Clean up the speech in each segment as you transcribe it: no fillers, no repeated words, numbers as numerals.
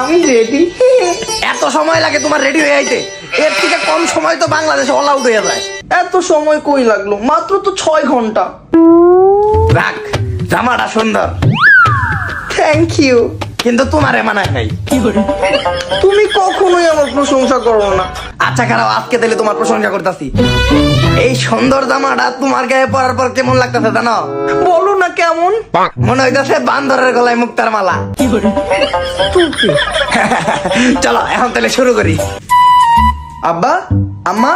আমি রেডি। এত সময় লাগে তোমার রেডি হয়ে আইতে? এর থেকে কম সময় তো বাংলাদেশে অল আউট হয়ে যায়। এত সময় কই লাগলো? মাত্র তো 6 ঘন্টা। রাখ, জামাটা সুন্দর, থ্যাংক ইউ। কিন্তু তোমারে মানায় নাই। তুমি কখনোই আমার প্রশংসা করো না। আচ্ছা খারাপ, আজকে তাহলে তোমার প্রশংসা করতেছি। এই সুন্দর জামাটা তোমার গায়ে পরার পর কেমন লাগতেছে জানো? বলো না কেমন। মনে হইতেছে বান্দরের গলায় মুক্তার মালা। চলো এখন তাহলে শুরু করি। আব্বা, আম্মা,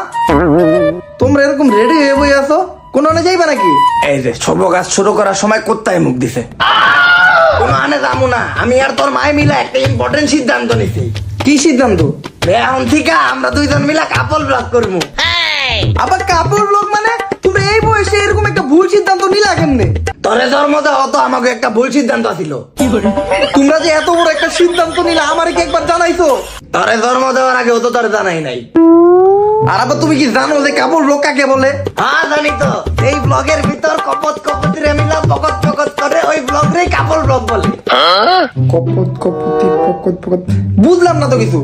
তোমরা এরকম রেডি হয়ে বই আছো, কোন আনে যাইবা নাকি? এই যে শুভ কাজ শুরু করার সময় কোত্তায় মুখ দিছে। কোনো আনে যাবো না, আমি আর তোর মায় মিলে একটা ইম্পর্টেন্ট সিদ্ধান্ত নিছি। কি সিদ্ধান্ত? এখন থেকে আমরা দুইজন মিলে কাপল ব্লগ করবো। আবার কাপড় লোক মানে? তুমি এই বয়সে এরকম একটা ভুল সিদ্ধান্ত নিলা কেমনে? তোরে জন্ম দেওয়া তো আমাকে একটা ভুল সিদ্ধান্ত ছিল। তোমরা যে এত বড় একটা সিদ্ধান্ত নিলা আমারে কি একবার জানাইছো? তোরে জন্ম দেওয়ার আগে তো তোর জানাই নাই। আর আবার তুমি কি জানো যে কাপড় লোক কাকে বলে? হ্যাঁ জানি তো, এই ব্লগের ভিতর কপত কপতি রে মিলা পকত পকত করে ওই ব্লগ রে কাপল ব্লগ বলে। কপত কপতি পকত পকত বুঝলাম না তো কিছু।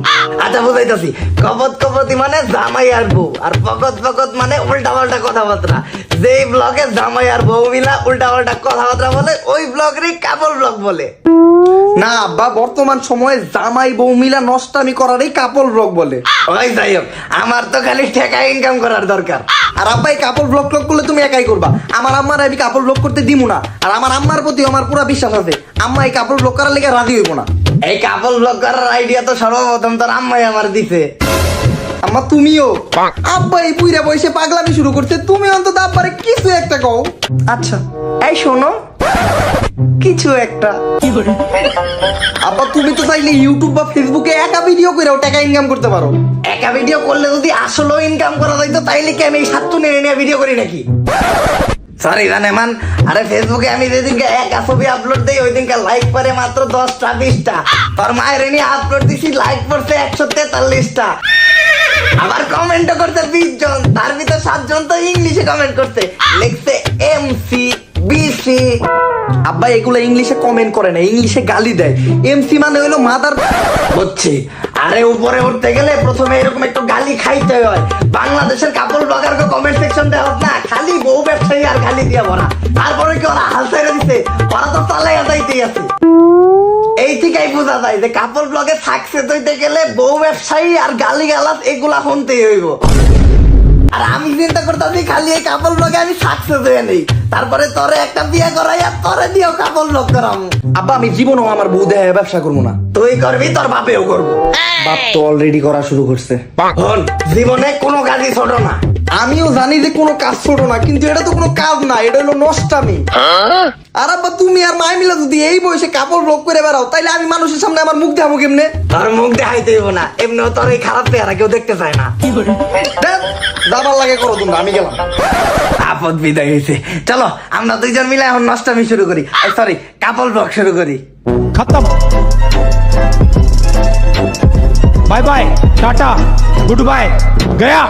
আচ্ছা বুঝাইতাছি, কপত কপতি মানে জামাই আর বউ, আর পকত পকত মানে উল্টা পাল্টা কথাবার্তা। যেই ব্লগে জামাই আর বউ মিলা উল্টা পাল্টা কথাবার্তা বলে ওই ব্লগ রে কাপল ব্লগ বলে। না আব্বা, বর্তমান সময়ে জামাই বউ মিলা নষ্টামি করারই কাপড় ব্লগ বলে। ওই যাই হোক, আমার তো খালি টাকা ইনকাম করার দরকার। আর আব্বা এই কাপড় ব্লগ করলে তুমি একাই করবা, আমার আম্মার আমি কাপড় ব্লগ করতে দিমু না। আর আমার আম্মার প্রতি আমার পুরো বিশ্বাস আছে, আম্মা এই কাপড় ব্লগ করার লেগে রাজি হইব না। এই কাপল ব্লগ করার আইডিয়া তো সর্বপ্রথম তোর আম্মাই আমার দিছে। আম্মা তুমিও? আব্বা এই বুইরা বয়সে পাগলামি শুরু করতে, তুমি অন্তত আব্বারে কিছু একটা কও। আচ্ছা এই শোনো, কিছু একটা। আব্বা তুমি তো চাইলে ইউটিউব বা ফেসবুকে একা ভিডিও করেও টাকা ইনকাম করতে পারো। একা ভিডিও করলে যদি আসলেও ইনকাম করা যাইতো তাইলে কি আমি এই সাতটু নিয়ে ভিডিও করি নাকি? সরি জানেমান, আরে ফেসবুকে আমি যেদিনকে একা ছবি আপলোড দেই ওই দিনকে লাইক পরে মাত্র 10টা 20টা। তোর মায়ের নিয়ে আপলোড দিছি, লাইক পড়ছে 143টা। আবার কমেন্টও করছে 20 জন, তার ভিতর 7 জন তো ইংলিশে কমেন্ট করছে, লিখছে এমসি বিসি। আব্বা এগুলো ইংলিশে কমেন্ট করে না, ইংলিশে গালি দেয়। এমসি মানে হইলো মাদার। বুঝছি। আরে উপরে উঠতে গেলে প্রথমে এরকম একটু গালি খাইতে হয়। বাংলাদেশের কাপড় ব্লগারকে কমেন্ট সেকশন দেওয়া না, খালি বউ ব্যবসায়ী আর গালি দিয়ে ভরা। তারপরে কি ওরা হাল ছেড়ে দিছে? ওরা তো চালাইয়া যাইতেই আছে। এই থেকেই বোঝা যায় যে কাপড় ব্লগে সাকসেস হইতে গেলে বউ ব্যবসায়ী আর গালি গালাজ এগুলা শুনতেই হইব। আর আমি চিন্তা করতেছি খালি এই কাপড় ব্লগে আমি সাকসেস হয়ে নেই, তারপরে তোরে একটা বিয়ে করাই আর তোরে দিয়েও কাপড় ব্লগ করাম। আব্বা আমি জীবনও আমার বউ দেয় ব্যবসা করবো না। তুই করবি, তোর বাপেও করবো। বাপ তো অলরেডি করা শুরু করছে। হন, জীবনে কোনো কাজই ছোট না। আমিও জানি যে কোনো কাজ ছোট না, কিন্তু এটা তো কোনো কাজ না, এটা হলো নষ্টামি। আর আব্বা তুমি আর মায় মিলা যদি এই বয়সে কাপড় ব্লগ করে বেড়াও, তাইলে আমি মানুষের সামনে আমার মুখ দেখাবো কেমনে? তোর মুখ দেখাইতে হইব না, এমনিও তোর এই খারাপ চেহারা কেউ দেখতে চায় না। দাবার লাগে করো তোমরা, আমি গেলাম। আপদ বিদায় হয়েছে। চলো আমরা দুইজন মিলে এখন নষ্টামি শুরু করি, সরি কাপল ব্লগ শুরু করি। खत्म। Bye bye, tata, good bye, गया।